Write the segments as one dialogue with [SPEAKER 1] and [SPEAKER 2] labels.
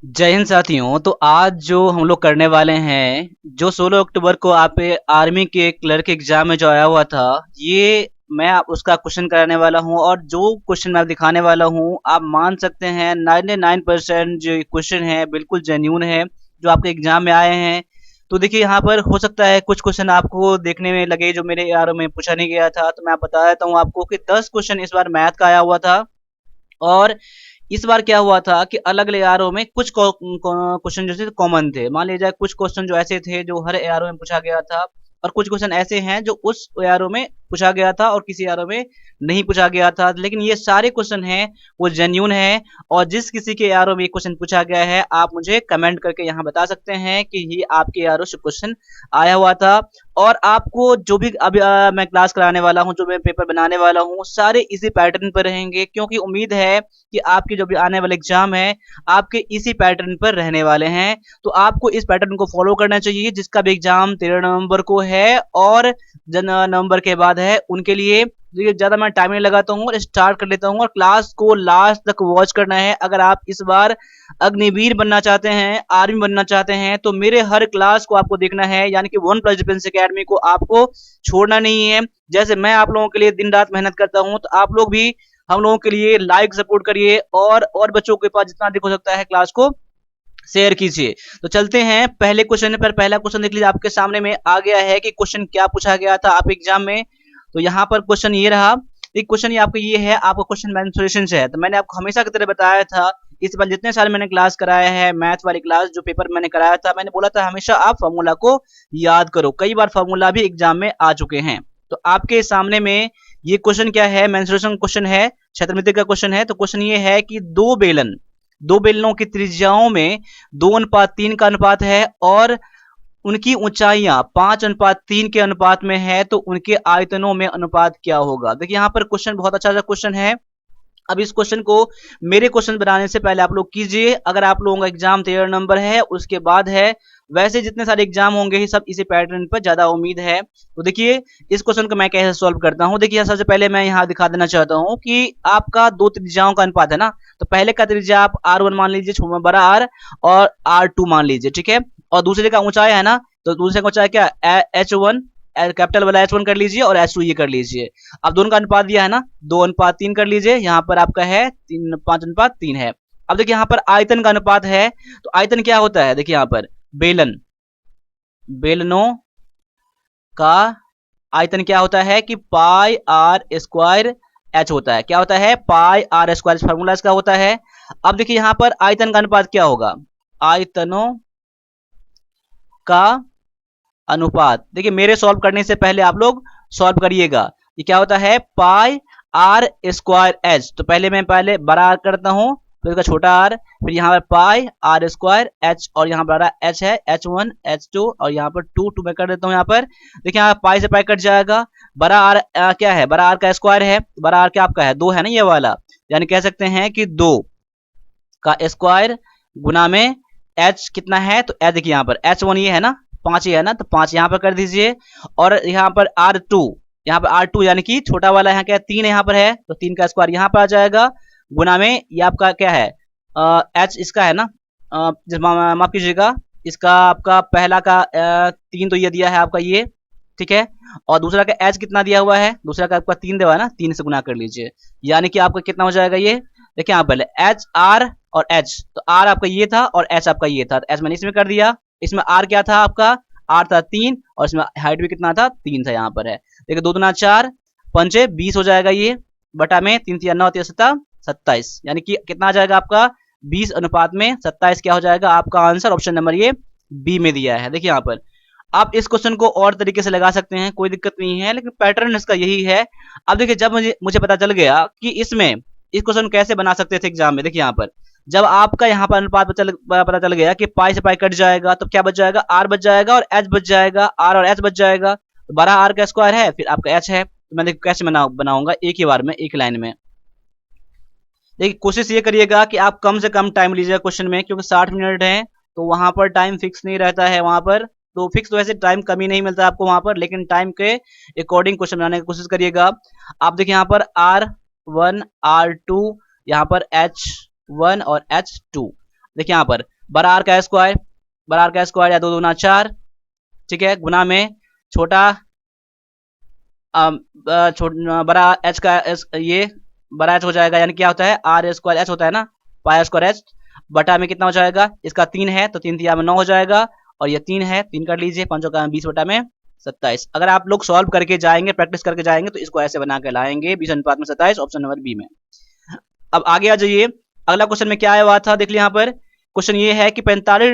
[SPEAKER 1] जय हिंद साथियों। तो आज जो हम लोग करने वाले हैं, जो 16 अक्टूबर को आप आर्मी के क्लर्क एग्जाम में जो आया हुआ था, ये मैं आप उसका क्वेश्चन कराने वाला हूं। और जो क्वेश्चन मैं आप दिखाने वाला हूं, आप मान सकते हैं 99% जो क्वेश्चन है बिल्कुल जेन्यून है, जो आपके एग्जाम में आए हैं। तो देखिए, यहाँ पर हो सकता है कुछ क्वेश्चन आपको देखने में लगे जो मेरे यारों में पूछा नहीं गया था, तो मैं आप बता देता हूँ आपको कि 10 क्वेश्चन इस बार मैथ का आया हुआ था। और इस बार क्या हुआ था कि अलग-अलग एआरओ में कुछ क्वेश्चन जो थे कॉमन थे। मान लीजिए कुछ क्वेश्चन जो ऐसे थे जो हर एआरओ में पूछा गया था, और कुछ क्वेश्चन ऐसे हैं जो उस एआरओ में पूछा गया था और किसी एआरओ में नहीं पूछा गया था। लेकिन ये सारे क्वेश्चन हैं वो जेन्युइन है, और जिस किसी के एआरओ में ये क्वेश्चन पूछा गया है, आप मुझे कमेंट करके यहाँ बता सकते हैं कि ये आपके एआरओ से क्वेश्चन आया हुआ था। और आपको जो भी अभी मैं क्लास कराने वाला हूँ, जो मैं पेपर बनाने वाला हूँ, सारे इसी पैटर्न पर रहेंगे, क्योंकि उम्मीद है कि आपके जो भी आने वाले एग्जाम है आपके इसी पैटर्न पर रहने वाले हैं। तो आपको इस पैटर्न को फॉलो करना चाहिए। जिसका भी एग्जाम 13 नवंबर को है और जन नवंबर के बाद है, उनके लिए देखिए ज्यादा मैं टाइम नहीं लगाता हूँ और स्टार्ट कर लेता हूँ। और क्लास को लास्ट तक वॉच करना है। अगर आप इस बार अग्निवीर बनना चाहते हैं, आर्मी बनना चाहते हैं, तो मेरे हर क्लास को आपको देखना है, यानी कि वन प्लस डिफेंस अकेडमी को आपको छोड़ना नहीं है। जैसे मैं आप लोगों के लिए दिन रात मेहनत करता हूँ, तो आप लोग भी हम लोगों के लिए लाइक सपोर्ट करिए, और बच्चों के पास जितना अधिक हो सकता है क्लास को शेयर कीजिए। तो चलते हैं पहले क्वेश्चन पर। पहला क्वेश्चन देख लीजिए, आपके सामने में आ गया है कि क्वेश्चन क्या पूछा गया था आप एग्जाम में। तो यहाँ पर क्वेश्चन ये रहा। एक क्वेश्चन ये आपका ये है, आपका क्वेश्चन मेंसुरेशन से है। तो मैंने आपको हमेशा की तरह बताया था, इस बार जितने साल मैंने क्लास कराया है, मैथ वाली क्लास जो पेपर मैंने कराया था, मैंने बोला था हमेशा आप फार्मूला को याद करो। कई बार फार्मूला भी एग्जाम में आ चुके हैं। तो आपके सामने में ये क्वेश्चन क्या है, मेंसुरेशन क्वेश्चन है, क्षेत्रमिति का क्वेश्चन है। तो क्वेश्चन ये है कि दो बेलनों की त्रिज्याओं में 2:3 का अनुपात है, और उनकी ऊंचाइयां 5:3 के अनुपात में है, तो उनके आयतनों में अनुपात क्या होगा। देखिए, यहाँ पर क्वेश्चन बहुत अच्छा सा क्वेश्चन है। अब इस क्वेश्चन को मेरे क्वेश्चन बनाने से पहले आप लोग कीजिए। अगर आप लोगों का एग्जाम 13 नंबर है, उसके बाद है, वैसे जितने सारे एग्जाम होंगे ही सब इसी पैटर्न पर ज्यादा उम्मीद है। तो देखिए, इस क्वेश्चन को मैं कैसे सॉल्व करता हूँ। देखिए, सबसे पहले मैं यहाँ दिखा देना चाहता हूँ कि आपका दो त्रिज्याओं का अनुपात है ना। तो पहले का त्रिज्या आप R1 मान लीजिए, बड़ा R, और R2 मान लीजिए, ठीक है। और दूसरे का ऊंचाई है ना, तो दूसरे का ऊंचाई क्या, H1, कैपिटल वाला H1 कर लीजिए, और H2 ये कर लीजिए। अब दोनों का अनुपात दिया है ना, 2:3 कर लीजिए। यहाँ पर आपका है 5:3 है। अब देखिए, यहाँ पर आयतन का अनुपात है। तो आयतन क्या होता है, देखिए यहाँ पर बेलनों का आयतन क्या होता है कि पाई आर स्क्वायर एच होता है। क्या होता है, पाई आर स्क्वायर, फॉर्मूला इसका होता है। अब देखिए, यहाँ पर आयतन का अनुपात क्या होगा, आयतनों का अनुपात। देखिए, मेरे सॉल्व करने से पहले आप लोग सॉल्व करिएगा। ये क्या होता है, पाई आर स्क्वायर एच। तो पहले मैं बड़ा आर करता हूं, फिर इसका छोटा आर, फिर यहाँ पर पाई आर स्क्वायर एच, और यहाँ बड़ा एच है, H1 H2, और यहाँ पर टू मैं कर देता हूँ यहाँ पर। देखिए, यहाँ पाई से पाई कट जाएगा। बड़ा आर क्या है, बड़ा आर का स्क्वायर है। बड़ा आर क्या आपका है, 2 है ना ये वाला। यानी कह सकते हैं कि 2 का स्क्वायर गुना में एच कितना है, तो एच देखिए यहाँ पर H1 ये है ना, 5 ये है ना, तो 5 यहाँ पर कर दीजिए। और यहाँ पर R2, यहाँ पर R2 यानी कि छोटा वाला यहाँ क्या है, 3 यहाँ पर है, तो 3 का स्क्वायर यहाँ पर आ जाएगा, गुना में ये आपका क्या है, एच इसका है ना, माफ कीजिएगा, इसका आपका पहला का 3 तो ये दिया है आपका ये, ठीक है। और दूसरा का एच कितना दिया हुआ है, दूसरा का आपका 3 दिया हुआ है ना, 3 से गुना कर लीजिए। यानी कि आपका कितना हो जाएगा ये, देखिए यहाँ पहले एच आर और एच। तो आर आपका ये था और एच आपका ये था, तो एच मैंने इसमें कर दिया। इसमें आर क्या था आपका, आर था 3, और इसमें हाइट भी कितना था, 3 था यहाँ पर है। देखिए, 2 दूना 4, 5 20 हो जाएगा ये, बटा में 3 3 9 3 27, यानी कि कितना आ जाएगा आपका 20:27 क्या हो जाएगा आपका आंसर। ऑप्शन नंबर ये बी में दिया है। देखिए यहाँ पर आप इस क्वेश्चन को और तरीके से लगा सकते हैं, कोई दिक्कत नहीं है, लेकिन पैटर्न इसका यही है। अब देखिए, जब मुझे पता चल गया कि इसमें इस क्वेश्चन कैसे बना सकते थे एग्जाम में। देखिए यहाँ पर जब आपका यहाँ पर अनुपात पता चल गया कि पाई से पाई कट जाएगा, तो क्या बच जाएगा, आर बच जाएगा और एच बच जाएगा, आर और एच बच जाएगा। तो 12 आर का स्क्वायर है, फिर आपका एच है। तो मैं देखिए कैसे बनाऊंगा एक ही बार में, एक लाइन में। देखिए, कोशिश ये करिएगा कि आप कम से कम टाइम लीजिएगा क्वेश्चन में, क्योंकि 60 मिनट है, तो वहां पर टाइम फिक्स नहीं रहता है वहां पर। तो फिक्स तो वैसे टाइम कम ही नहीं मिलता आपको वहां पर, लेकिन टाइम के अकॉर्डिंग क्वेश्चन बनाने की कोशिश करिएगा। आप देखिए यहाँ पर R1 R2, यहाँ पर H1 और H2। देखिए यहाँ पर बड़ा आर का स्क्वायर, बड़ा आर का स्क्वायर या 2 दूना 4, ठीक है, गुना में छोटा बड़ा एच का ये बड़ा एच हो जाएगा, यानी क्या होता है आर स्क्वायर एच होता है ना, पाई स्क्वायर एच बटा में कितना हो जाएगा, इसका 3 है तो 3 तिया में 9 हो जाएगा, और ये 3 है 3 कर लीजिए, 5 का 20 बटा में 27। अगर आप लोग सॉल्व करके जाएंगे, प्रैक्टिस करके जाएंगे तो इसको ऐसे बना के लाएंगे 20 अनुपात में 27, ऑप्शन नंबर बी में। अब आगे आ जाइए, अगला क्वेश्चन में क्या आया हुआ था, देख लिया यहाँ पर क्वेश्चन ये है कि 45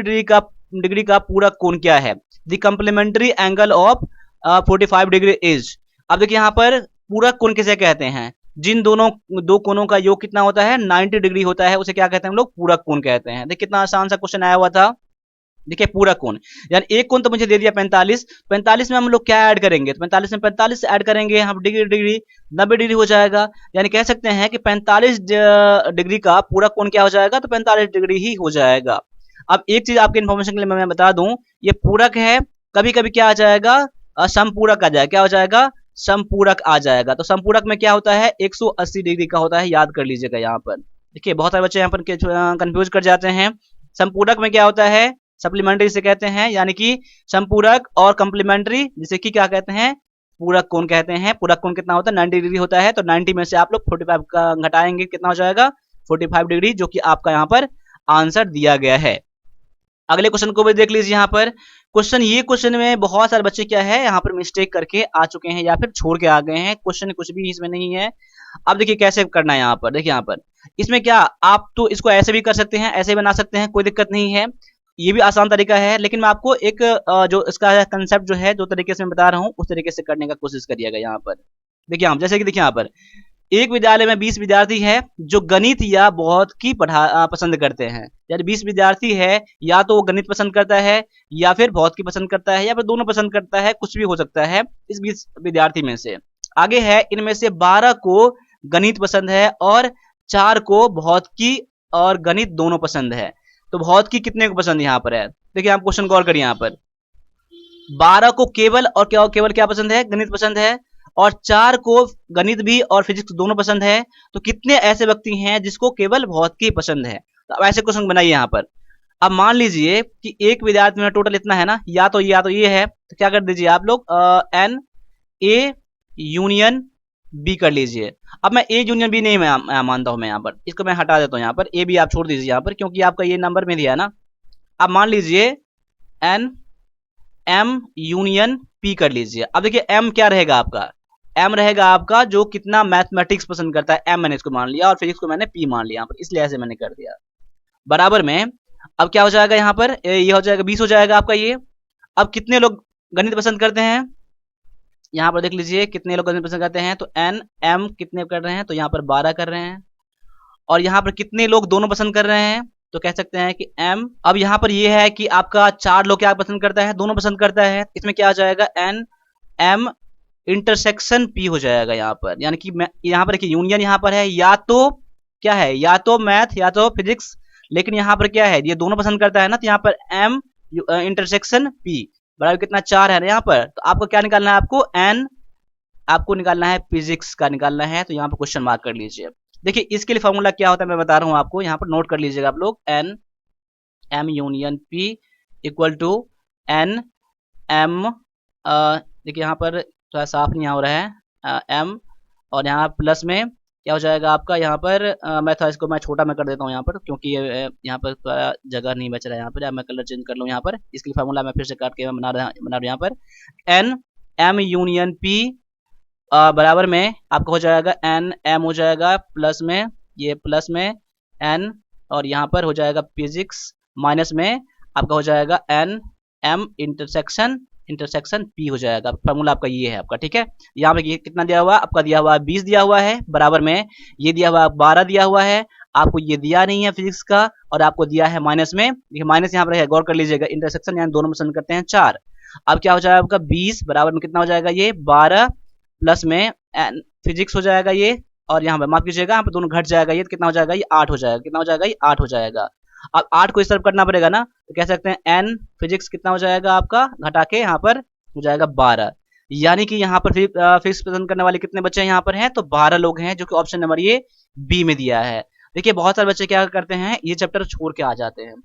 [SPEAKER 1] डिग्री का पूरक कोण क्या है, the complementary angle of 45 degree is. अब देखिए यहाँ पर पूरक कोण किसे कहते हैं, जिन दोनों दो कोणों का योग कितना होता है 90 डिग्री होता है, उसे क्या कहते हैं हम लोग, पूरक कोण कहते हैं। देखिए कितना आसान सा क्वेश्चन आया हुआ था। देखिए पूरक कोण, यानी एक कोण तो मुझे दे दिया 45, 45 में हम लोग क्या ऐड करेंगे, तो 45 में 45 ऐड करेंगे हम, डिग्री डिग्री 90 डिग्री हो जाएगा, यानी कह सकते हैं कि 45 डिग्री का पूरक कोण क्या हो जाएगा, तो 45 डिग्री ही हो जाएगा। अब एक चीज आपके इन्फॉर्मेशन के लिए मैं बता दूं, ये पूरक है, कभी कभी क्या आ जाएगा, समपूरक आ जाएगा, क्या हो जाएगा, समपूरक आ जाएगा। तो समपूरक में क्या होता है 180 डिग्री का होता है, याद कर लीजिएगा यहाँ पर। देखिए बहुत सारे बच्चे यहाँ पर कंफ्यूज कर जाते हैं। समपूरक में क्या होता है, सप्लीमेंट्री से कहते हैं, यानी कि समपूरक और कंप्लीमेंट्री जिसे कि क्या कहते हैं, पूरक कोण कहते हैं। पूरक कोण कितना होता है 90 डिग्री होता है, तो 90 में से आप लोग 45 का घटाएंगे, कितना हो जाएगा 45 डिग्री, जो कि आपका यहाँ पर आंसर दिया गया है। अगले क्वेश्चन को भी देख लीजिए यहाँ पर। ये क्वेश्चन में बहुत सारे बच्चे क्या है यहाँ पर मिस्टेक करके आ चुके हैं या फिर छोड़ के आ गए हैं, क्वेश्चन कुछ भी इसमें नहीं है। अब देखिए कैसे करना है यहाँ पर, देखिए यहाँ पर इसमें क्या, आप तो इसको ऐसे भी कर सकते हैं, ऐसे भी बना सकते हैं, कोई दिक्कत नहीं है, ये भी आसान तरीका है, लेकिन मैं आपको एक जो इसका कंसेप्ट जो है, जो तरीके से मैं बता रहा हूँ उस तरीके से करने का कोशिश करिएगा यहाँ पर। देखिए हम जैसे कि देखिए यहाँ पर एक विद्यालय में 20 विद्यार्थी है जो गणित या भौतिकी पसंद करते हैं, यानी 20 विद्यार्थी है, या तो वो गणित पसंद करता है या फिर भौतिकी पसंद करता है या फिर दोनों पसंद करता है, कुछ भी हो सकता है इस 20 विद्यार्थी में से। आगे है इनमें से 12 को गणित पसंद है और 4 को भौतिकी और गणित दोनों पसंद है। तो भौतिकी कितने को पसंद यहाँ पर है, देखिए आप क्वेश्चन को और करिए, यहाँ पर 12 को केवल और केवल क्या पसंद है, गणित पसंद है, और 4 को गणित भी और फिजिक्स दोनों पसंद है। तो कितने ऐसे व्यक्ति हैं जिसको केवल भौतिकी पसंद है। तो अब ऐसे क्वेश्चन बनाइए यहाँ पर। अब मान लीजिए कि एक विद्यार्थी में टोटल इतना है ना, या तो ये है, तो क्या कर दीजिए आप लोग एन ए यूनियन बी कर लीजिए। अब मैं ए यूनियन बी नहीं मानता हूं मैं यहाँ पर, इसको मैं हटा देता हूं, यहाँ पर ए बी आप छोड़ दीजिए यहाँ पर, क्योंकि आपका ये नंबर में दिया है ना। अब मान लीजिए एन एम यूनियन पी कर लीजिए। अब देखिए एम क्या रहेगा आपका, एम रहेगा आपका जो कितना मैथमेटिक्स पसंद करता है, एम मैंने इसको मान लिया, और फिजिक्स को मैंने पी मान लिया यहाँ पर, इसलिए ऐसे मैंने कर दिया। बराबर में अब क्या हो जाएगा यहाँ पर, ये हो जाएगा 20 हो जाएगा आपका ये। अब कितने लोग गणित पसंद करते हैं, यहाँ पर देख लीजिए कितने लोग गणित पसंद करते हैं, तो एन एम कितने कर रहे हैं, तो यहाँ पर 12 कर रहे हैं। और यहाँ पर कितने लोग दोनों पसंद कर रहे हैं, तो कह सकते हैं कि एम। अब यहाँ पर ये है कि आपका 4 लोग क्या पसंद करता है, दोनों पसंद करता है, इसमें क्या आ जाएगा एन एम इंटरसेक्शन पी हो जाएगा यहाँ पर, यानी कि यहाँ पर देखिए यूनियन यहाँ पर है, या तो क्या है, या तो मैथ या तो फिजिक्स, लेकिन यहाँ पर क्या है ये दोनों पसंद करता है ना, तो यहाँ पर एम इंटरसेक्शन पी बराबर कितना 4 है ना यहाँ पर। तो आपको क्या निकालना है, आपको एन आपको निकालना है फिजिक्स का निकालना है, तो यहाँ पर क्वेश्चन मार्क कर लीजिए। देखिए इसके लिए फॉर्मूला क्या होता है मैं बता रहा हूँ आपको, यहाँ पर नोट कर लीजिएगा आप लोग, N M union P equal to N M, देखिए यहाँ पर थोड़ा साफ नहीं हो रहा है, एम, और यहाँ प्लस में क्या हो जाएगा आपका, यहाँ पर मैं थोड़ा इसको मैं छोटा में कर देता हूँ यहाँ पर, क्योंकि यहाँ पर थोड़ा जगह नहीं बच रहा है यहाँ पर, मैं कलर चेंज कर लूँ यहाँ पर, इसके लिए फार्मूला मैं फिर से काट के मैं बना रहा हूँ यहाँ पर, एन एम यूनियन पी बराबर में आपका हो जाएगा एन एम हो जाएगा प्लस में ये प्लस में एन, और यहाँ पर हो जाएगा फिजिक्स माइनस में आपका हो जाएगा एन एम इंटरसेक्शन पी हो जाएगा। फार्मूला आपका ये है आपका, ठीक है। यहाँ पे ये कितना दिया हुआ है आपका, दिया हुआ है 20 दिया हुआ है, बराबर में ये दिया हुआ है 12 दिया हुआ है, आपको ये दिया नहीं है फिजिक्स का, और आपको दिया है माइनस में, देखिए माइनस यहाँ पर है, गौर कर लीजिएगा, इंटरसेक्शन यानी दोनों पसंद करते हैं 4। अब क्या हो जाएगा आपका 20 बराबर में कितना हो जाएगा ये 12 प्लस में फिजिक्स हो जाएगा ये, और यहाँ पर माफ कीजिएगा यहाँ पर दोनों घट जाएगा, ये कितना हो जाएगा ये 8 हो जाएगा, कितना हो जाएगा ये 8 हो जाएगा। अब 8 को इस तरफ करना पड़ेगा ना, तो कह सकते हैं एन फिजिक्स कितना हो जाएगा आपका, घटा के यहाँ पर हो जाएगा 12, यानी कि यहाँ पर फिजिक्स पसंद करने वाले कितने बच्चे यहाँ पर हैं, तो 12 लोग हैं, जो कि ऑप्शन नंबर ये बी में दिया है। देखिए बहुत सारे बच्चे क्या करते हैं, ये चैप्टर छोड़ के आ जाते हैं,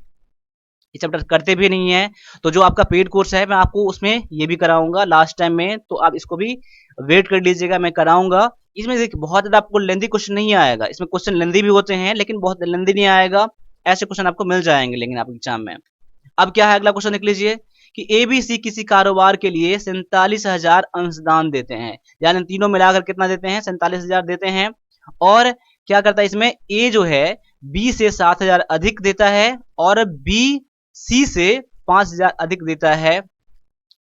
[SPEAKER 1] ये चैप्टर करते भी नहीं है। तो जो आपका पेड कोर्स है मैं आपको उसमें ये भी कराऊंगा लास्ट टाइम में, तो आप इसको भी वेट कर लीजिएगा, मैं कराऊंगा। इसमें देखिए बहुत ज्यादा आपको लेंदी क्वेश्चन नहीं आएगा, इसमें क्वेश्चन लेंदी भी होते हैं लेकिन बहुत लेंदी नहीं आएगा, ऐसे क्वेश्चन आपको मिल जाएंगे लेकिन आप एग्जाम में। अब क्या है अगला क्वेश्चन देख लीजिए कि एबीसी किसी कारोबार के लिए 47,000 अंशदान देते हैं, यानी तीनों मिलाकर कितना देते हैं, 47,000 देते हैं। और क्या करता है इसमें, ए जो है बी से 7,000 अधिक देता है और बी सी से 5,000 अधिक देता है,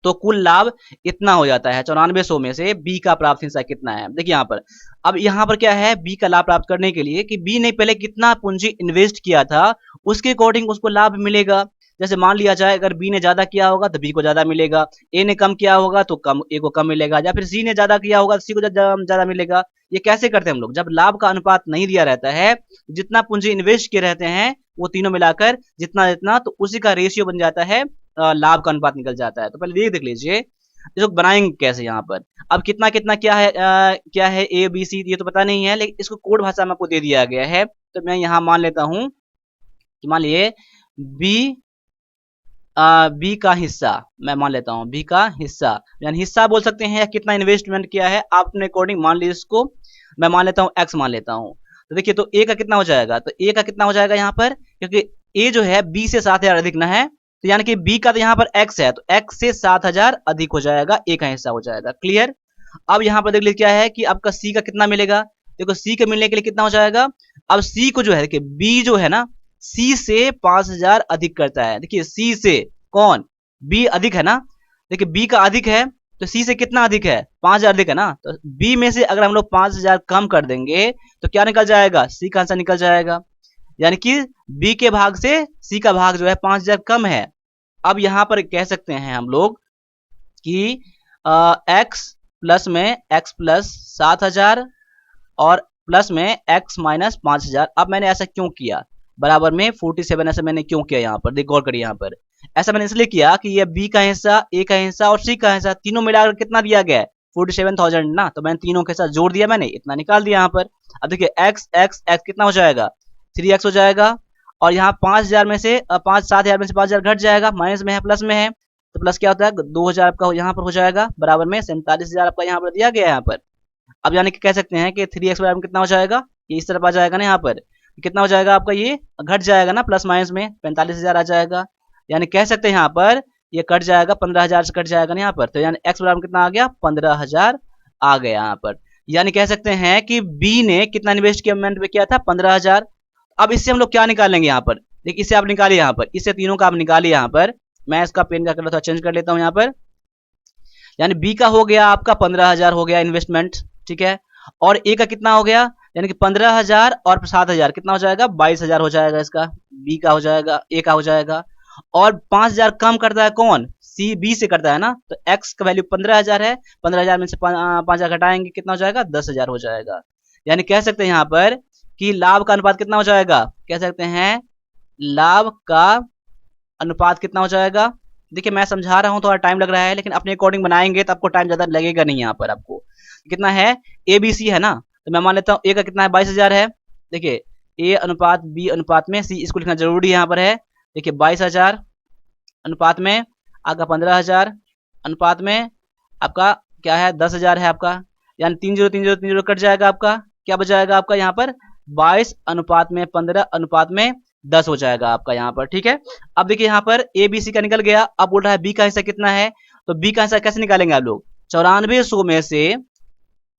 [SPEAKER 1] तो कुल लाभ इतना हो जाता है। 9400 में से बी का प्राप्त हिस्सा कितना है, देखिए यहाँ पर। अब यहाँ पर क्या है, बी का लाभ प्राप्त करने के लिए कि बी ने पहले कितना पूंजी इन्वेस्ट किया था उसके अकॉर्डिंग उसको लाभ मिलेगा। जैसे मान लिया जाए अगर बी ने ज्यादा किया होगा तो बी को ज्यादा मिलेगा, ए ने कम किया होगा तो कम, ए को कम मिलेगा, या फिर सी ने ज्यादा किया होगा तो सी को ज्यादा मिलेगा। ये कैसे करते हैं हम लोग, जब लाभ का अनुपात नहीं दिया रहता है, जितना पूंजी इन्वेस्ट किए रहते हैं वो तीनों मिलाकर जितना जितना, तो उसी का रेशियो बन जाता है, लाभ का अनुपात निकल जाता है। तो पहले ये देख लीजिए इसको बनाएंगे कैसे यहाँ पर। अब कितना कितना क्या है ए बी सी, ये तो पता नहीं है लेकिन इसको कोड भाषा में आपको दे दिया गया है। तो मैं यहाँ मान लेता हूँ कि मान लिए बी का हिस्सा, मैं मान लेता हूँ बी का हिस्सा, यानी हिस्सा बोल सकते हैं या कितना इन्वेस्टमेंट किया है आप अपने अकॉर्डिंग मान लीजिए इसको। मैं मान लेता हूँ एक्स मान लेता हूँ। तो देखिए तो ए का कितना हो जाएगा, तो ए का कितना हो जाएगा यहाँ पर, क्योंकि ए जो है बी से 7,000 अधिक ना है, तो यानी कि बी का तो यहाँ पर एक्स है, तो एक्स से 7,000 अधिक हो जाएगा, ए का हिस्सा हो जाएगा। क्लियर। अब यहाँ पर देख लीजिए क्या है कि आपका सी का कितना मिलेगा, देखो सी के मिलने के लिए कितना हो जाएगा। अब सी को जो है देखिए बी जो है ना सी से 5,000 अधिक करता है, देखिए सी से कौन, बी अधिक है ना, देखिए बी का अधिक है तो सी से कितना अधिक है, 5,000 अधिक है ना, तो बी में से अगर हम लोग 5,000 कम कर देंगे तो क्या निकल जाएगा, सी का आंसर निकल जाएगा। यानी कि बी के भाग से सी का भाग जो है 5,000 कम है। अब यहां पर कह सकते हैं हम लोग कि एक्स प्लस में एक्स प्लस 7,000 और प्लस में एक्स माइनस 5,000। अब मैंने ऐसा क्यों किया, बराबर में 47 ऐसा मैंने क्यों किया, यहाँ पर देख गौर करिए, यहाँ पर ऐसा मैंने इसलिए किया कि ये बी का हिस्सा, ए का हिस्सा और सी का हिस्सा तीनों मिलाकर कितना दिया गया है 47,000 ना, तो मैंने तीनों के साथ जोड़ दिया, मैंने इतना निकाल दिया यहाँ पर। अब देखिए एक्स एक्स एक्स कितना हो जाएगा, 3x हो जाएगा, और यहाँ 5,000 में से 7,000 में से 5,000 घट जाएगा, माइनस में है प्लस में है, तो प्लस क्या होता है 2,000 आपका यहाँ पर हो जाएगा, बराबर में 47,000 आपका यहाँ पर दिया गया है यहाँ पर। अब यानी कि कह सकते हैं कि 3x बराबर कितना हो जाएगा, ये इस तरफ आ जाएगा ना, यहाँ पर कितना हो जाएगा आपका, ये घट जाएगा ना, प्लस माइनस में 45,000 आ जाएगा। यानी कह सकते हैं यहाँ पर ये कट जाएगा, 15,000 से कट जाएगा ना यहाँ पर, तो यानी x बराबर कितना आ गया, 15,000 आ गया यहाँ पर। यानी कह सकते हैं कि b ने कितना इन्वेस्ट किया पेमेंट में किया था 15,000। अब इससे हम लोग क्या निकालेंगे यहाँ पर, देखिए इससे आप निकालिए यहाँ पर, इससे तीनों का आप निकालिए यहाँ पर। मैं इसका पेन का कलर थोड़ा चेंज कर लेता हूँ यहाँ पर। यानी बी का हो गया आपका 15,000 हो गया इन्वेस्टमेंट, ठीक है, और ए का कितना हो गया, यानी कि 15,000 और 7,000 कितना हो जाएगा, 22,000 हो जाएगा, इसका बी का हो जाएगा, ए का हो जाएगा। और 5,000 कम करता है कौन, सी बी से करता है ना, तो एक्स का वैल्यू 15,000 है, 15,000 में से 5,000 घटाएंगे कितना हो जाएगा, 10,000 हो जाएगा। यानी कह सकते हैं यहाँ पर कि लाभ का अनुपात कितना हो जाएगा, कह सकते हैं लाभ का अनुपात कितना हो जाएगा। देखिए मैं समझा रहा हूँ थोड़ा टाइम लग रहा है, लेकिन अपने अकॉर्डिंग बनाएंगे तो आपको टाइम ज्यादा लगेगा नहीं। यहाँ पर आपको कितना है, ए बी सी है ना, तो मैं मान लेता हूँ ए का कितना है 22,000 है। देखिए ए अनुपात बी अनुपात में सी, इसको लिखना जरूरी यहाँ पर है। देखिए 22,000 अनुपात में आपका 15,000 अनुपात में आपका क्या है 10,000 है आपका, यानी 30 कट जाएगा, आपका क्या बचाएगा आपका यहाँ पर 22 अनुपात में 15 अनुपात में 10 हो जाएगा आपका यहाँ पर, ठीक है। अब देखिए यहाँ पर ए बी सी का निकल गया, अब बोल रहा है बी का हिस्सा कितना है, तो बी का हिस्सा कैसे निकालेंगे आप लोग, 9400 में से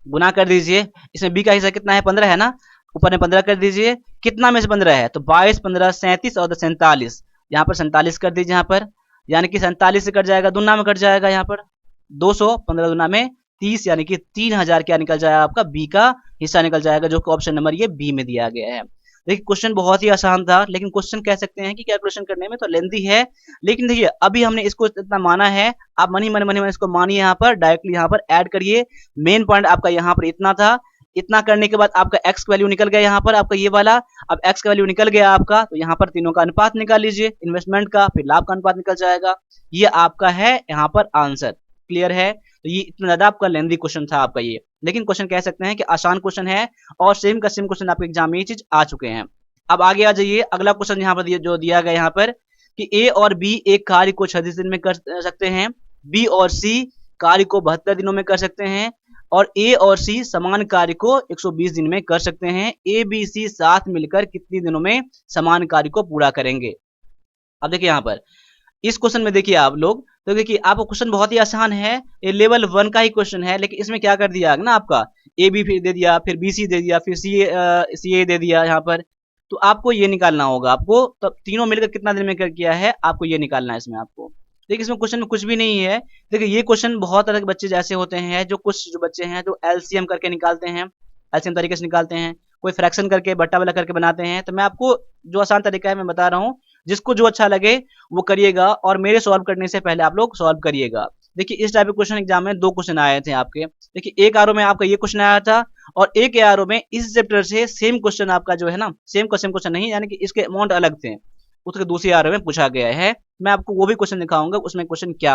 [SPEAKER 1] गुना कर दीजिए, इसमें बी का हिस्सा कितना है 15 है ना, ऊपर में 15 कर दीजिए, कितना में से 15 है, तो 22 15 37 और 47, यहाँ पर 47 कर दीजिए यहाँ पर, यानी कि 47 से कट जाएगा, दुना में कट जाएगा यहाँ पर 200, 15 दुना में 30, यानी कि 3,000 क्या निकल जाएगा आपका बी का हिस्सा निकल जाएगा, जो कि ऑप्शन नंबर ये बी में दिया गया है। देखिए क्वेश्चन बहुत ही आसान था, लेकिन क्वेश्चन कह सकते हैं कि कैलकुलेशन करने में तो लेंथी है, लेकिन देखिए अभी हमने इसको इतना माना है, आप मनी मनी मनी इसको मानिए, यहाँ पर डायरेक्टली यहाँ पर ऐड करिए। मेन पॉइंट आपका यहाँ पर इतना था, इतना करने के बाद आपका एक्स का वैल्यू निकल गया यहाँ पर आपका ये वाला। अब एक्स का वैल्यू निकल गया आपका, तो यहाँ पर तीनों का अनुपात निकाल लीजिए, इन्वेस्टमेंट का फिर लाभ का अनुपात निकल जाएगा, ये आपका है यहाँ पर आंसर। क्लियर है, तो ये इतना ज्यादा आपका लेंथी क्वेश्चन था आपका ये, लेकिन क्वेश्चन कह सकते हैं कि आसान क्वेश्चन है, और सेम का सेम क्वेश्चन आपके एग्जाम में ये चीज आ चुके हैं। अब आगे आ जाइए, अगला क्वेश्चन यहाँ पर जो दिया गया यहाँ पर कि ए और बी एक कार्य को 36 दिन में कर सकते हैं, बी और सी कार्य को 72 दिनों में कर सकते हैं, और ए और सी समान कार्य को 120 दिन में कर सकते हैं। ए बी सी साथ मिलकर कितने दिनों में समान कार्य को पूरा करेंगे। अब देखिए यहाँ पर इस क्वेश्चन में देखिए आप लोग, तो देखिए आपको क्वेश्चन बहुत ही आसान है, ये लेवल 1 का ही क्वेश्चन है, लेकिन इसमें क्या कर दिया ना आपका ए बी फिर दे दिया, फिर बी सी दे दिया, फिर सी ए दे दिया यहाँ पर। तो आपको ये निकालना होगा, आपको तब तीनों मिलकर कितना दिन में कर किया है आपको ये निकालना है इसमें आपको। देखिए इसमें क्वेश्चन में कुछ भी नहीं है। देखिए ये क्वेश्चन बहुत तरह के बच्चे जैसे होते हैं, जो कुछ जो बच्चे हैं जो एलसीएम करके निकालते हैं, एलसीएम तरीके से निकालते हैं, कोई फ्रैक्शन करके बट्टा वाला करके बनाते हैं। तो मैं आपको जो आसान तरीका है मैं बता रहा हूँ, जिसको जो अच्छा लगे वो करिएगा, और मेरे सॉल्व करने से पहले आप लोग सॉल्व करिएगा। देखिए इस टाइप के क्वेश्चन एग्जाम में 2 क्वेश्चन आए थे आपके। देखिए एक आरओ में आपका ये क्वेश्चन आया था, और एक आरओ में इस चैप्टर से सेम क्वेश्चन आपका जो है ना, सेम क्वेश्चन नहीं, यानी कि इसके अमाउंट अलग थे, उसके दूसरे आरओ में पूछा गया है। मैं आपको वो भी क्वेश्चन दिखाऊंगा उसमें क्वेश्चन क्या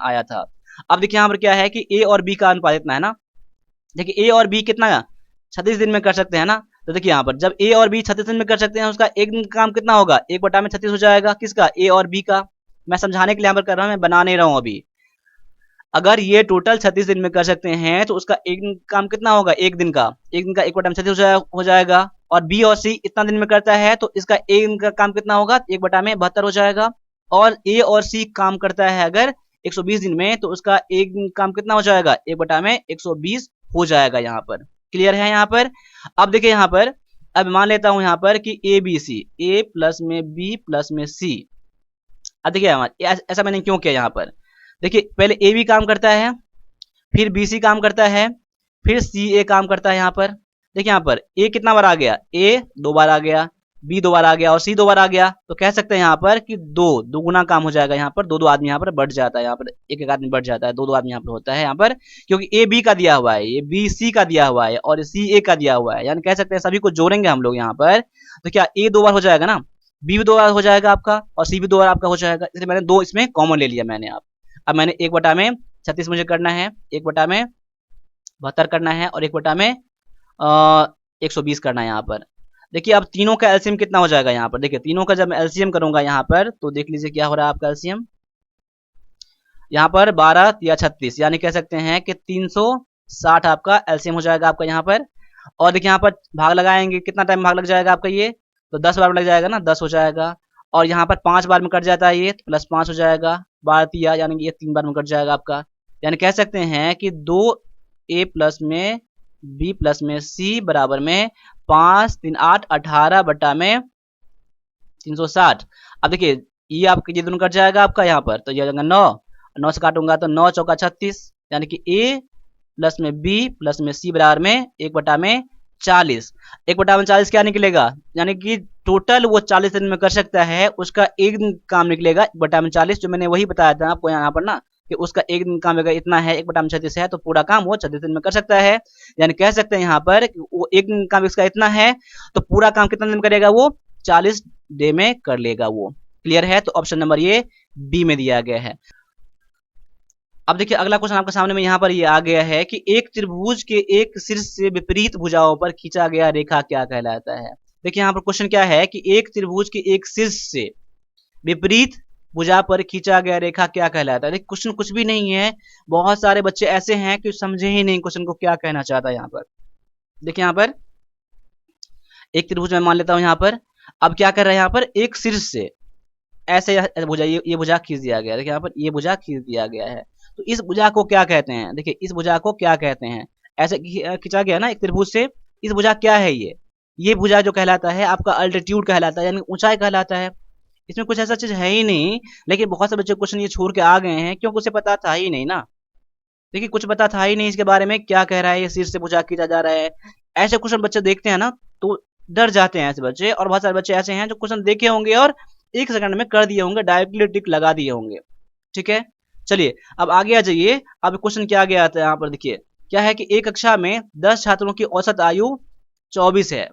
[SPEAKER 1] आया था। अब देखिए यहाँ पर क्या है कि ए और बी का अनुपात इतना है ना। देखिए ए और बी कितना 36 दिन में कर सकते हैं ना। तो देखिए यहाँ पर जब ए और बी 36 दिन में कर सकते हैं, उसका एक दिन का काम कितना होगा, 1/36 हो जाएगा, किसका, ए और बी का। मैं समझाने के लिए यहाँ पर कर रहा हूँ, मैं बना नहीं रहा हूँ अभी। अगर ये टोटल 36 दिन में कर सकते हैं तो उसका एक दिन काम कितना होगा, एक दिन का 1/36 हो जाएगा। और बी और सी इतना दिन में करता है तो इसका एक दिन का काम कितना होगा, 1/72 हो जाएगा। और ए और सी काम करता है अगर 120 दिन में, तो उसका एक दिन काम कितना हो जाएगा, 1/120 हो जाएगा। यहाँ पर क्लियर है यहाँ पर। अब देखिए यहाँ पर, अब मान लेता हूं यहाँ पर कि A B C, A plus में बी प्लस में सी। अब देखिए ऐसा मैंने क्यों किया यहाँ पर। देखिए पहले ए बी काम करता है, फिर बी सी काम करता है, फिर सी ए काम करता है। यहाँ पर देखिए यहाँ पर ए कितना बार आ गया, ए 2 बार आ गया, बी 2 बार आ गया, और सी 2 बार आ गया। तो कह सकते हैं यहाँ पर कि दो गुना काम हो जाएगा। यहाँ पर दो आदमी यहाँ पर बढ़ जाता है, यहाँ पर एक आदमी बढ़ जाता है, दो आदमी यहाँ पर होता है यहाँ पर, क्योंकि ए बी का दिया हुआ है, ये बी सी का दिया हुआ है, और सी ए का दिया हुआ है। यानी कह सकते हैं सभी को जोड़ेंगे हम लोग यहाँ पर, तो क्या ए 2 बार हो जाएगा ना, बी भी 2 बार हो जाएगा आपका, और सी भी 2 बार आपका हो जाएगा। इसलिए मैंने 2 इसमें कॉमन ले लिया मैंने। अब मैंने 1/36 मुझे करना है, 1/72 करना है, और 1/120 करना है यहाँ पर। देखिए अब तीनों का एलसीएम कितना हो जाएगा यहाँ पर। देखिए तीनों का जब मैं एलसीएम करूंगा यहाँ पर, तो देख लीजिए क्या हो रहा है आपका एलसीएम। यहाँ पर 12 या 36, यानी कह सकते हैं कि 360 आपका एलसीएम हो जाएगा आपका यहाँ पर। और देखिए यहाँ पर भाग लगाएंगे, कितना टाइम भाग लग जाएगा आपका ये, तो 10 बार में लग जाएगा ना, 10 हो जाएगा। और यहाँ पर 5 बार में कट जाता है ये, तो +5 हो जाएगा, 12 तिया, यानी कि ये 3 बार में कट जाएगा आपका। यानी कह सकते हैं कि 2 ए प्लस में बी प्लस में सी बराबर में 5 3 8 18 बटा में 360। अब देखिए ये आपके ये दोनों कट जाएगा आपका यहाँ पर, तो ये हो जाएगा 9 से काटूंगा तो 9 चौका 36, यानी कि ए प्लस में बी प्लस में सी बराबर में 1/40। 1/40 क्या निकलेगा, यानी कि टोटल वो 40 दिन में कर सकता है, उसका एक दिन काम निकलेगा 1/40, जो मैंने वही बताया था आपको यहाँ पर ना, कि उसका एक दिन काम अगर इतना है 1/36 है, तो पूरा काम वो 36 दिन में कर सकता है। यानी कह सकते हैं यहाँ पर कि वो एक दिन काम इसका इतना है, तो पूरा काम कितना दिन में करेगा, वो 40 डे में कर लेगा वो। क्लियर है, तो ऑप्शन नंबर ये बी में दिया गया है। अब देखिए अगला क्वेश्चन आपके सामने में यहाँ पर ये आ गया है कि एक त्रिभुज के एक शीर्ष से विपरीत भुजाओं पर खींचा गया रेखा क्या कहलाता है। देखिए यहाँ पर क्वेश्चन क्या है कि एक त्रिभुज के एक शीर्ष से विपरीत भुजा पर खींचा गया रेखा क्या कहलाता है। देखिए क्वेश्चन कुछ भी नहीं है, बहुत सारे बच्चे ऐसे हैं कि समझे ही नहीं क्वेश्चन को क्या कहना चाहता है यहाँ पर। देखिए यहाँ पर एक त्रिभुज मैं मान लेता हूँ यहाँ पर, अब क्या कर रहा है यहाँ पर, एक शीर्ष से ऐसे भुजा, ये भुजा खींच दिया गया है। देखिए यहाँ पर ये भुजा खींच दिया गया है, तो इस भुजा को क्या कहते हैं। देखिए इस भुजा को क्या कहते हैं, ऐसे खींचा गया ना एक त्रिभुज से, इस भुजा क्या है, ये भुजा जो कहलाता है आपका अल्टीट्यूड कहलाता है, यानी ऊंचाई कहलाता है। इसमें कुछ ऐसा चीज है ही नहीं, लेकिन बहुत से बच्चे क्वेश्चन ये छोड़ के आ गए हैं, क्योंकि उसे पता था ही नहीं ना। देखिए कुछ पता था ही नहीं इसके बारे में, क्या कह रहा है, ये शीर्ष से भुजा खींचा जा रहा है। ऐसे क्वेश्चन बच्चे देखते हैं ना तो डर जाते हैं ऐसे बच्चे, और बहुत सारे बच्चे ऐसे हैं जो क्वेश्चन देखे होंगे और 1 सेकंड में कर दिए होंगे, डायरेक्टली टिक लगा दिए होंगे। ठीक है, चलिए अब आगे आ जाइए। अब क्वेश्चन क्या गया था यहाँ पर, देखिए क्या है कि एक कक्षा में 10 छात्रों की औसत आयु 24 है।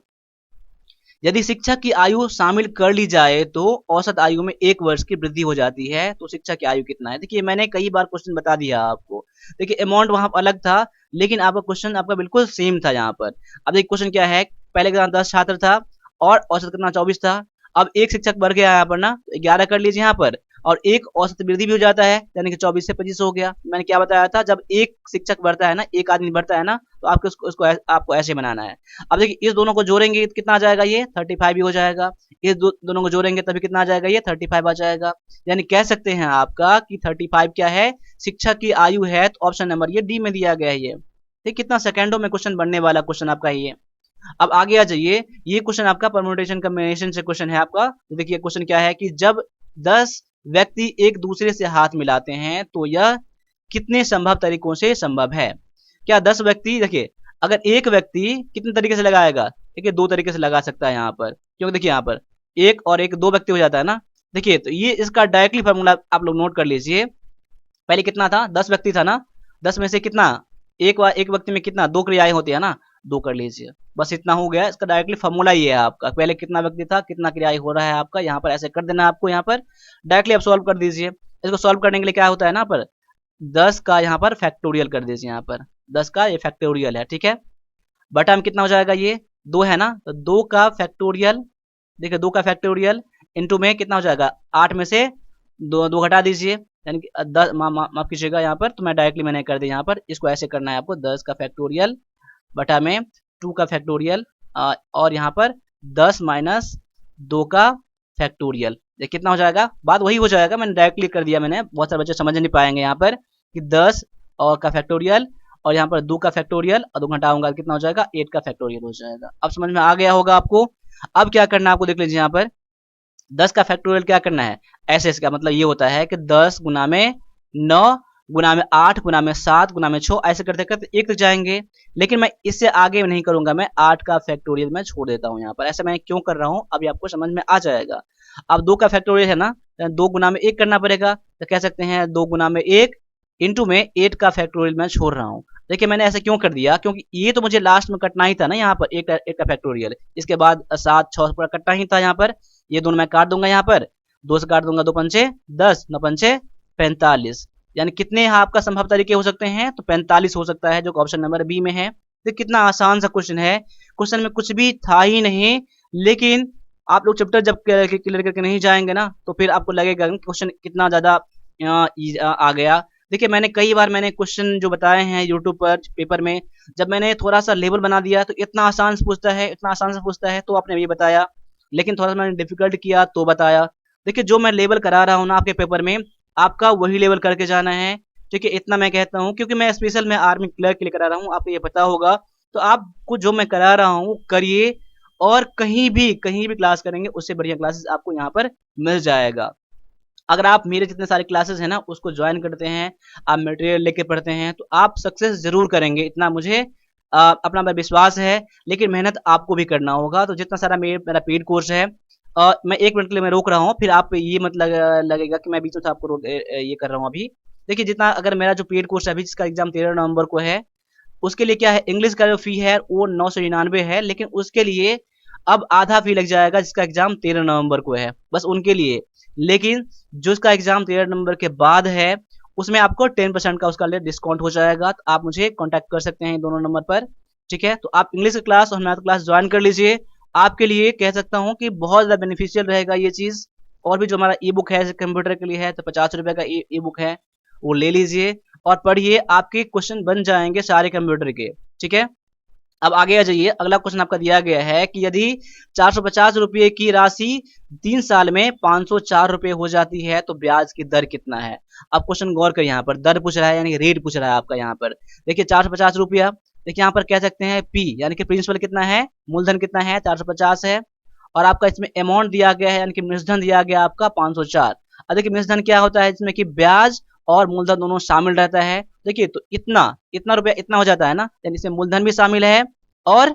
[SPEAKER 1] यदि शिक्षक की आयु शामिल कर ली जाए तो औसत आयु में 1 वर्ष की वृद्धि हो जाती है। तो शिक्षक की आयु कितना है। देखिए मैंने कई बार क्वेश्चन बता दिया आपको। देखिए अमाउंट वहां अलग था, लेकिन आपका क्वेश्चन आपका बिल्कुल सेम था यहाँ पर। अब देखिए क्वेश्चन क्या है, पहले के 10 छात्र था, और औसत कितना 24 था। अब एक शिक्षक बढ़ गया यहाँ पर ना, 11 कर लीजिए यहाँ पर, और एक औसत वृद्धि भी हो जाता है, यानी कि 24 से 25 हो गया। मैंने क्या बताया था, जब एक शिक्षक बढ़ता है ना, एक आदमी बढ़ता है ना, तो आपको उसको आपको ऐसे बनाना है। अब देखिए इस दोनों को जोड़ेंगे तो कितना आ जाएगा, ये 35 ही हो जाएगा। इस दोनों को जोड़ेंगे तभी कितना आ जाएगा, ये 35 आ जाएगा। यानी कह सकते हैं आपका कि 35 क्या है, शिक्षक की आयु है। तो ऑप्शन नंबर ये डी में दिया गया है ये। ठीक, कितना सेकंडों में क्वेश्चन बनने वाला क्वेश्चन आपका ये। अब आगे आ जाइए, ये क्वेश्चन आपका परम्यूटेशन कॉम्बिनेशन से क्वेश्चन है आपका। तो देखिए क्वेश्चन क्या है कि जब 10 व्यक्ति एक दूसरे से हाथ मिलाते हैं तो यह कितने संभव तरीकों से संभव है। क्या 10 व्यक्ति, देखिए अगर एक व्यक्ति कितने तरीके से लगाएगा, देखिए 2 तरीके से लगा सकता है यहाँ पर, क्योंकि देखिए यहाँ पर एक और एक 2 व्यक्ति हो जाता है ना। देखिए तो ये इसका डायरेक्टली फॉर्मूला आप लोग नोट कर लीजिए। पहले कितना था, 10 व्यक्ति था ना, 10 में से कितना, एक व्यक्ति में कितना 2 क्रियाएं होती है ना, 2 कर लीजिए, बस इतना हो गया। इसका डायरेक्टली फॉर्मूला ये है आपका, पहले कितना व्यक्ति था, कितना क्रियाएं हो रहा है आपका, यहाँ पर ऐसे कर देना है आपको। यहाँ पर डायरेक्टली आप सॉल्व कर दीजिए। इसको सॉल्व करने के लिए क्या होता है ना, पर 10 का यहाँ पर फैक्टोरियल कर दीजिए। यहाँ पर 10 का ये फैक्टोरियल है, ठीक है। बटा में कितना हो जाएगा, ये 2 है ना, तो 2 का फैक्टोरियल, देखिए 2 का फैक्टोरियल इंटू में कितना हो जाएगा, 8 में से 2 घटा दीजिए, यानी कि 10, माफ कीजिएगा यहाँ पर, तो मैं डायरेक्टली मैंने कर दिया यहाँ पर। इसको ऐसे करना है आपको, 10 का फैक्टोरियल बटा में 2 का फैक्टोरियल, और यहाँ पर 10 माइनस 2 का फैक्टोरियल, ये कितना हो जाएगा, बात वही हो जाएगा, मैंने डायरेक्टली कर दिया। मैंने, बहुत सारे बच्चे समझ नहीं पाएंगे यहाँ पर कि 10 और का फैक्टोरियल और यहाँ पर 2 का फैक्टोरियल और 2 घटाऊंगा कितना हो जाएगा, 8 का फैक्टोरियल हो जाएगा। अब समझ में आ गया होगा आपको। अब क्या करना है आपको, देख लीजिए यहाँ पर 10 का फैक्टोरियल क्या करना है, ऐसे इसका मतलब ये होता है कि 10 गुना में 9 गुना में 8 गुना में 7 गुना में 6, ऐसे करते करते 1 तक जाएंगे। लेकिन मैं इससे आगे नहीं करूंगा, मैं 8 का फैक्टोरियल मैं छोड़ देता हूँ यहाँ पर। ऐसा मैं क्यों कर रहा हूँ, अभी आपको समझ में आ जाएगा। अब 2 का फैक्टोरियल है ना, 2 गुना में 1 करना पड़ेगा, तो कह सकते हैं 2 गुना में 1 इंटू में 8 का फैक्टोरियल मैं छोड़ रहा हूँ। देखिए मैंने ऐसा क्यों कर दिया, क्योंकि ये तो मुझे लास्ट में कटना ही था ना, यहाँ पर 8 का फैक्टोरियल, इसके बाद 7 6 पूरा कटना ही था यहाँ पर। ये दोनों मैं काट दूंगा यहाँ पर, 2 से काट दूंगा, 2 पंचे 10, 9 पंचे 45, यानी कितने आपका संभव तरीके हो सकते हैं, तो 45 हो सकता है, जो ऑप्शन नंबर बी में है। तो कितना आसान सा क्वेश्चन है, क्वेश्चन में कुछ भी था ही नहीं, लेकिन आप लोग चैप्टर जब क्लियर करके नहीं जाएंगे ना, तो फिर आपको लगेगा क्वेश्चन कितना ज्यादा आ गया। देखिए मैंने कई बार मैंने क्वेश्चन जो बताए हैं यूट्यूब पर पेपर में, जब मैंने थोड़ा सा लेवल बना दिया तो इतना आसान से पूछता है, इतना आसान से पूछता है, तो आपने ये बताया। लेकिन थोड़ा सा मैंने डिफिकल्ट किया तो बताया। देखिए जो मैं लेवल करा रहा हूँ ना आपके पेपर में, आपका वही लेवल करके जाना है, ठीक है। इतना मैं कहता हूँ, क्योंकि मैं स्पेशल मैं आर्मी क्लर्क के लिए करा रहा हूँ, आपको ये पता होगा। तो आपको जो मैं करा रहा हूँ करिए, और कहीं भी क्लास करेंगे उससे बढ़िया क्लासेस आपको यहाँ पर मिल जाएगा। अगर आप मेरे जितने सारे क्लासेस हैं ना उसको ज्वाइन करते हैं, आप मटेरियल लेके पढ़ते हैं, तो आप सक्सेस जरूर करेंगे, इतना मुझे अपना पर विश्वास है। लेकिन मेहनत आपको भी करना होगा। तो जितना सारा मेरा पेड कोर्स है, मैं 1 मिनट के लिए मैं रोक रहा हूँ, फिर आप ये मत लगेगा कि मैं बीच में से आपको ये कर रहा हूँ अभी। देखिए जितना, अगर मेरा जो पेड कोर्स है अभी, जिसका एग्जाम 13 नवंबर को है, उसके लिए क्या है, इंग्लिश का जो फी है वो 999 है, लेकिन उसके लिए अब आधा फी लग जाएगा, जिसका एग्जाम 13 नवंबर को है, बस उनके लिए। लेकिन जो इसका एग्जाम 13 नवंबर के बाद है, उसमें आपको 10% का उसका डिस्काउंट हो जाएगा। तो आप मुझे कांटेक्ट कर सकते हैं दोनों नंबर पर, ठीक है। तो आप इंग्लिश क्लास और मैथ क्लास ज्वाइन कर लीजिए, आपके लिए कह सकता हूँ कि बहुत ज़्यादा बेनिफिशियल रहेगा ये चीज़। और भी जो हमारा ई बुक है कंप्यूटर के लिए है, तो 50 रुपये का ई बुक है, वो ले लीजिए और पढ़िए, आपके क्वेश्चन बन जाएंगे सारे कंप्यूटर के, ठीक है। अब आगे आ जाइए, अगला क्वेश्चन आपका दिया गया है कि यदि 450 रुपये की राशि 3 साल में 504 रुपये हो जाती है तो ब्याज की दर कितना है। अब क्वेश्चन गौर कर, यहाँ पर दर पूछ रहा है, यानी रेट पूछ रहा है आपका। यहाँ पर देखिए 450 रुपया, देखिए यहाँ पर कह सकते हैं पी, यानी कि प्रिंसिपल कितना है, मूलधन कितना है, 450 है, और आपका इसमें अमाउंट दिया गया है, यानी कि मूलधन दिया गया आपका 504। अब देखिए मूलधन क्या होता है, इसमें कि ब्याज और मूलधन दोनों शामिल रहता है। देखिए तो इतना रुपया इतना हो जाता है ना, यानी इसमें मूलधन भी शामिल है और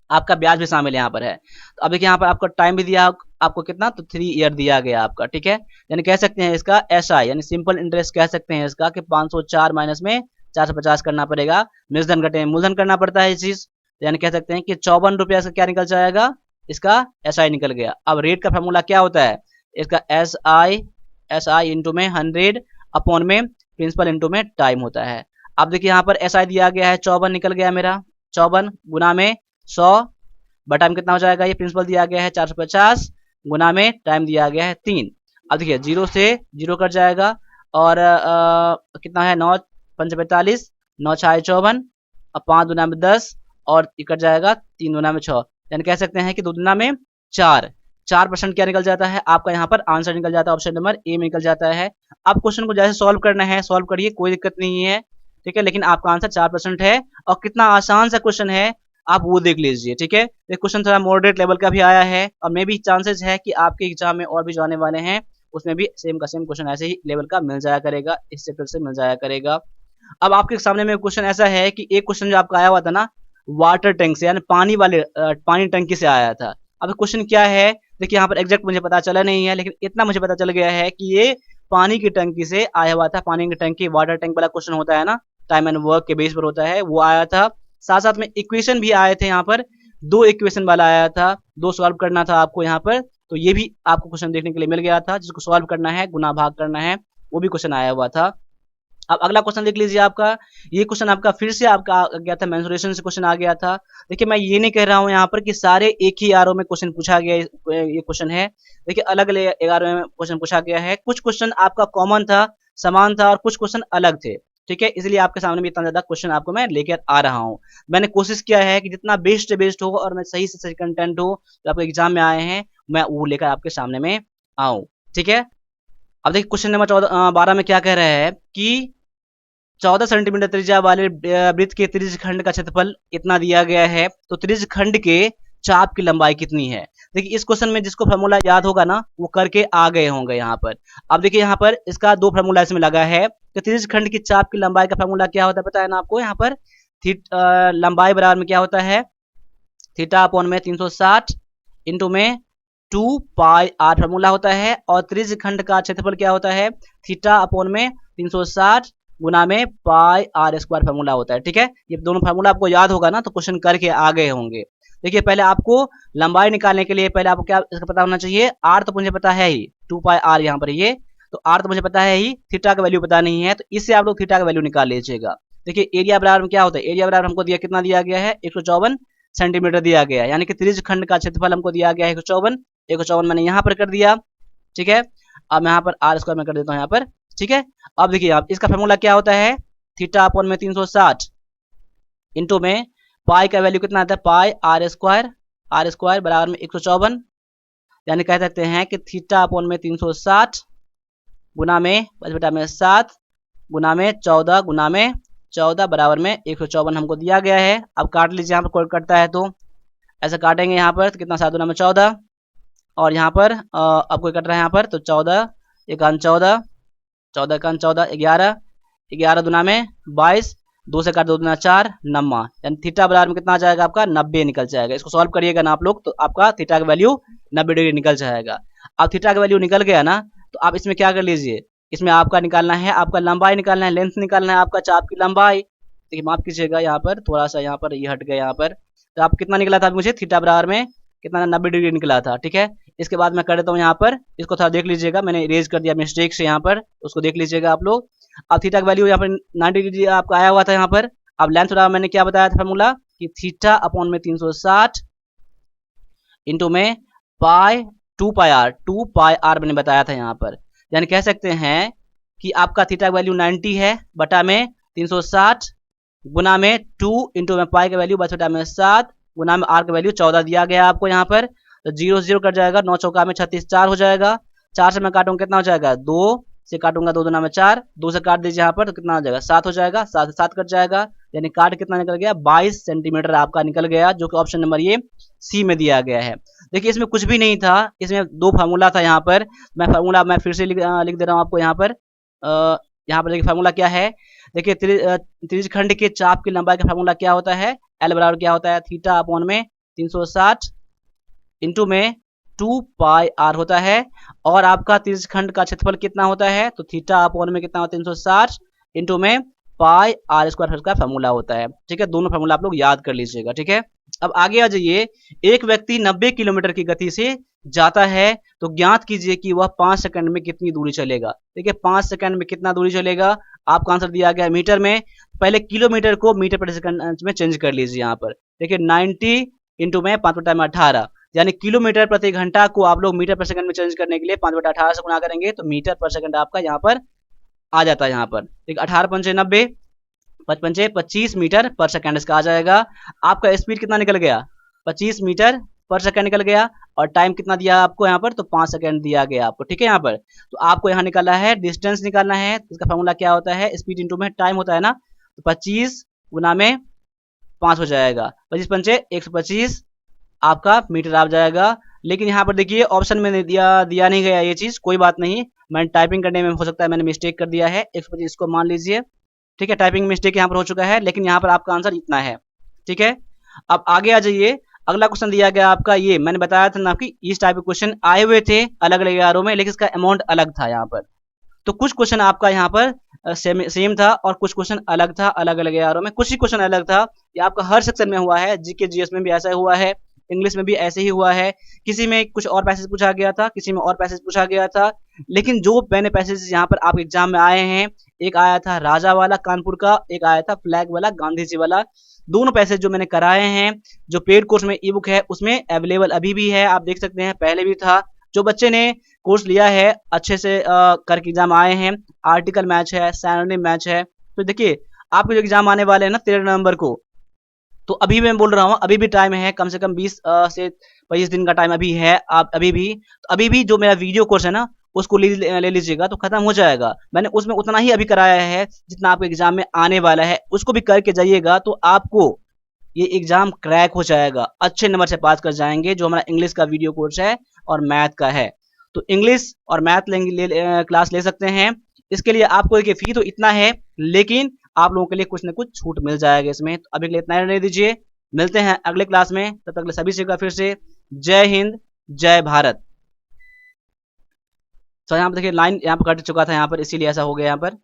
[SPEAKER 1] आपका ब्याज भी शामिल यहाँ पर है। तो अब देखिए यहाँ पर आपको टाइम भी दिया, आपको कितना, तो 3 ईयर दिया गया आपका, ठीक है। यानी कह सकते हैं इसका एसआई, यानी सिंपल इंटरेस्ट कह सकते हैं इसका, कि 504 माइनस में 450 करना पड़ेगा, मूलधन घटे मूलधन करना पड़ता है ये चीज। यानी कह सकते हैं कि 54 रुपया से क्या निकल जाएगा, इसका एसआई निकल गया। अब रेट का फॉर्मूला क्या होता है, इसका एसआई इंटू में 100 अपॉन में प्रिंसिपल इंटू में टाइम होता है। अब देखिए यहाँ पर एसआई दिया गया है 54 निकल गया मेरा, 54 गुना में 100 बटा में कितना हो जाएगा, ये प्रिंसिपल दिया गया है 450 गुना में टाइम दिया गया है 3। अब देखिए 0 से 0 कट जाएगा और कितना है 9 5 45 9 6 54 और 5 दुना में 10 और ये कट जाएगा 3 दुना में 6, यानी कह सकते हैं कि 2 दुना में 4% क्या निकल जाता है आपका, यहाँ पर आंसर निकल जाता है ऑप्शन नंबर ए में निकल जाता है। अब क्वेश्चन को जैसे सॉल्व करना है सॉल्व करिए, कोई दिक्कत नहीं है, ठीक है, लेकिन आपका आंसर 4% है और कितना आसान सा क्वेश्चन है आप वो देख लीजिए, ठीक है। ये क्वेश्चन थोड़ा मॉडरेट लेवल का भी आया है और मे भी चांसेस है कि आपके एग्जाम में और भी जो आने वाले हैं उसमें भी सेम का सेम क्वेश्चन ऐसे ही लेवल का मिल जाया करेगा, इस चैप्टर से मिल जाया करेगा। अब आपके सामने में क्वेश्चन ऐसा है कि एक क्वेश्चन जो आपका आया हुआ था ना वाटर टैंक से, यानी पानी वाले पानी टंकी से आया था। अब क्वेश्चन क्या है, देखिए यहाँ पर एग्जैक्ट मुझे पता चला नहीं है, लेकिन इतना मुझे पता चल गया है कि ये पानी की टंकी से आया हुआ था। पानी की टंकी वाटर टैंक वाला क्वेश्चन होता है ना, टाइम एंड वर्क के बेस पर होता है, वो आया था। साथ साथ में इक्वेशन भी आए थे यहाँ पर, 2 इक्वेशन वाला आया था, 2 सॉल्व करना था आपको यहाँ पर, तो ये भी आपको क्वेश्चन देखने के लिए मिल गया था, जिसको सॉल्व करना है गुना भाग करना है, वो भी क्वेश्चन आया हुआ था। अब अगला क्वेश्चन देख लीजिए आपका, ये क्वेश्चन आपका फिर से आपका आ गया था, मेंसुरेशन से क्वेश्चन आ गया था। देखिए मैं ये नहीं कह रहा हूँ यहाँ पर कि सारे एक ही आरओ में क्वेश्चन पूछा गया, ये क्वेश्चन है, देखिए अलग अलग आरओ में क्वेश्चन पूछा गया है, कुछ क्वेश्चन आपका कॉमन था, समान था और कुछ क्वेश्चन अलग थे, ठीक है, इसलिए आपके सामने भी इतना ज्यादा क्वेश्चन आपको मैं लेकर आ रहा हूँ। मैंने कोशिश किया है कि जितना बेस्ट हो और मैं सही से सही कंटेंट हो जो आपके एग्जाम में आए हैं मैं वो लेकर आपके सामने में आऊँ, ठीक है। अब देखिए क्वेश्चन नंबर 12 में क्या कह रहा है कि 14 सेंटीमीटर त्रिज्या वाले वृत्त के त्रिज्य खंड का क्षेत्रफल इतना दिया गया है, तो त्रिज्य खंड के चाप की लंबाई कितनी है। देखिए इस क्वेश्चन में जिसको फार्मूला याद होगा ना वो करके आ गए होंगे यहाँ पर। अब देखिए यहाँ पर इसका 2 फार्मूला इसमें लगा है, तो त्रिज्य खंड की चाप की लंबाई का फार्मूला क्या होता है पता है ना आपको, यहाँ पर लंबाई बराबर में क्या होता है थीटा अपॉन में 360 इंटू में 2 पाई आर फार्मूला होता है, और त्रिज्य खंड का क्षेत्रफल क्या होता है थीटा अपॉन में 360 गुना में पाई आर स्क्वायर फार्मूला होता है, ठीक है। ये दोनों फार्मूला आपको याद होगा ना तो क्वेश्चन करके आ गए होंगे। देखिए पहले आपको लंबाई निकालने के लिए पहले आपको क्या इसका पता होना चाहिए, आर तो मुझे पता है ही 2 पाई आर यहाँ पर ये, तो आर तो मुझे पता है ही, थीटा का वैल्यू पता नहीं है, तो इससे आप लोग थीटा का वैल्यू निकाल लीजिएगा। देखिए एरिया बराबर में क्या होता है, एरिया बराबर हमको दिया कितना दिया गया है 154 सेंटीमीटर दिया गया है, यानी कि त्रिज्य खंड का क्षेत्रफल हमको दिया गया है 154 मैंने यहाँ पर कर दिया, ठीक है। अब मैं यहाँ पर आर स्क्वायर में कर देता हूँ यहाँ पर, ठीक है। अब देखिए आप इसका फार्मूला क्या होता है थीटा अपॉन में 360 इंटू में पाई का वैल्यू कितना आता है पाई आर स्क्वायर बराबर में 154, यानी कह सकते हैं कि थीटा अपॉन में 360 गुना में 5/7 गुना में 14 गुना में 14 बराबर में 154 हमको दिया गया है। अब काट लीजिए, यहाँ पर कोई कटता है तो ऐसा काटेंगे यहाँ पर, तो कितना 7 गुना में 14 और यहाँ पर अब कोई कट रहा है यहाँ पर, तो 14 1 14 14 1 14 11 11 दुना में 22 2 से काट 2 दुना 4 90, यानी थीटा बराबर में कितना आ जाएगा आपका 90 निकल जाएगा। इसको सॉल्व करिएगा ना आप लोग तो आपका थीटा का वैल्यू 90 डिग्री निकल जाएगा। अब थीटा का वैल्यू निकल गया ना तो आप इसमें क्या कर लीजिए, इसमें आपका निकालना है, आपका लंबाई निकालना है, लेंथ निकालना है आपका चाप की लंबाई। देखिए माफ कीजिएगा यहाँ पर थोड़ा सा यहाँ पर ये हट गया यहाँ पर, तो आप कितना निकला था मुझे थीटा बराबर में कितना 90 डिग्री निकला था, ठीक है। इसके बाद मैं कर देता हूँ यहाँ पर, इसको थोड़ा देख लीजिएगा, मैंने इरेज कर दिया मिस्टेक से यहाँ पर, उसको देख लीजिएगा आप लोग। अब थीटा का वैल्यू यहाँ पर 90 डिग्री आपका आया हुआ था यहाँ पर। अब लेंथ थोड़ा मैंने क्या बताया था फार्मूला कि थीटा अपॉन में 360 इंटू में पाई 2 पाई आर मैंने बताया था यहाँ पर, यानी कह सकते हैं कि आपका थीटा का वैल्यू 90 है बटा में 360 गुना में 2 इंटू में पाई का वैल्यू बटा में 7 गुना में आर का वैल्यू 14 दिया गया आपको यहाँ पर, तो 0 0 कट जाएगा, 9 चौका में 36 4 हो जाएगा, 4 से मैं काटूंगा कितना हो जाएगा 2 से काटूंगा 2 दुना में 4 2 से काट दीजिए यहाँ पर तो कितना हो जाएगा 7 हो जाएगा, 7 से 7 कट जाएगा, यानी काट कितना निकल गया 22 सेंटीमीटर आपका निकल गया, जो कि ऑप्शन नंबर ये सी में दिया गया है। देखिए इसमें कुछ भी नहीं था, इसमें 2 फार्मूला था यहाँ पर, मैं फार्मूला मैं फिर से लिख दे रहा हूँ आपको यहाँ पर। यहाँ पर देखिए फार्मूला क्या है, देखिए त्रिज्य खंड के चाप की लंबाई का फार्मूला क्या होता है, एल बराबर क्या होता है थीटा अपॉन में 360 इंटू में 2 पाई आर होता है, और आपका त्रिज्य खंड का क्षेत्रफल कितना होता है तो थीटा अपॉन में कितना होता है 360 इंटू में पाई आर स्क्वायर का फार्मूला होता है, ठीक है। दोनों फार्मूला आप लोग याद कर लीजिएगा, ठीक है। अब आगे आ जाइए, एक व्यक्ति 90 किलोमीटर की गति से जाता है तो ज्ञात कीजिए कि वह 5 सेकंड में कितनी दूरी चलेगा। देखिए 5 सेकंड में कितना दूरी चलेगा, आपका आंसर दिया गया है मीटर में, पहले किलोमीटर को मीटर प्रति सेकंड में चेंज कर लीजिए यहाँ पर। देखिए 90 इंटू में 5/18, यानी किलोमीटर प्रति घंटा को आप लोग मीटर पर सेकंड में चेंज करने के लिए 5/18 से गुणा करेंगे तो मीटर पर सेकंड आपका यहाँ पर आ जाता है। यहाँ पर ठीक, 18×5 = 90, 5×5 = 25 मीटर पर सेकंड इसका आ जाएगा। आपका स्पीड कितना निकल गया, 25 मीटर पर सेकंड निकल गया, और टाइम कितना दिया आपको यहाँ पर, तो 5 सेकंड दिया गया आपको। ठीक है, यहाँ पर तो आपको यहाँ निकालना है, डिस्टेंस निकालना है। इसका फॉर्मूला क्या होता है, स्पीड इंटू में टाइम होता है ना, तो 25 गुना में 5 हो जाएगा, 25×5 = 125 आपका मीटर आ जाएगा। लेकिन यहाँ पर देखिए ऑप्शन में दिया नहीं गया ये चीज, कोई बात नहीं, मैंने टाइपिंग करने में हो सकता है मैंने मिस्टेक कर दिया है, 125 को मान लीजिए। ठीक है, टाइपिंग मिस्टेक यहाँ पर हो चुका है, लेकिन यहाँ पर आपका आंसर इतना है। ठीक है, अब आगे आ जाइए। अगला क्वेश्चन दिया गया आपका, ये मैंने बताया था ना कि इस टाइप के क्वेश्चन आए हुए थे अलग अलग यारों में, लेकिन इसका अमाउंट अलग था यहाँ पर। तो कुछ क्वेश्चन आपका यहाँ पर सेम था और कुछ क्वेश्चन अलग था अलग अलग यारों में, कुछ ही क्वेश्चन अलग था। ये आपका हर सेक्शन में हुआ है, जीके जीएस में भी ऐसा हुआ है, इंग्लिश में भी ऐसे ही हुआ है। किसी में कुछ और पैसेज पूछा गया था, किसी में और पैसेज पूछा गया था, लेकिन जो मैंने पैसेज यहाँ पर आप एग्जाम में आए हैं, एक आया था राजा वाला कानपुर का, एक आया था फ्लैग वाला गांधी जी वाला। दोनों पैसेज जो मैंने कराए हैं, जो पेड कोर्स में ई बुक है उसमें अवेलेबल अभी भी है, आप देख सकते हैं, पहले भी था। जो बच्चे ने कोर्स लिया है अच्छे से करके एग्जाम आए हैं, आर्टिकल मैच है, सैनोनिम मैच है, तो देखिए आपके जो एग्जाम आने वाले हैं ना 13 नवंबर को, तो अभी मैं बोल रहा हूँ अभी भी टाइम है, कम से कम 20 से 25 दिन का टाइम अभी है। आप अभी भी जो मेरा वीडियो कोर्स है ना उसको ले लीजिएगा तो खत्म हो जाएगा। मैंने उसमें उतना ही अभी कराया है जितना आपके एग्जाम में आने वाला है, उसको भी करके जाइएगा तो आपको ये एग्जाम क्रैक हो जाएगा, अच्छे नंबर से पास कर जाएंगे। जो हमारा इंग्लिश का वीडियो कोर्स है और मैथ का है, तो इंग्लिश और मैथ क्लास ले सकते हैं। इसके लिए आपको देखिए फी तो इतना है, लेकिन आप लोगों के लिए कुछ ना कुछ छूट मिल जाएगा इसमें। तो अभी के लिए इतना ही रहने दीजिए, मिलते हैं अगले क्लास में, तब तक सभी से फिर से जय हिंद जय भारत। तो यहाँ पर देखिए लाइन यहाँ पर कट चुका था यहाँ पर, इसीलिए ऐसा हो गया यहाँ पर।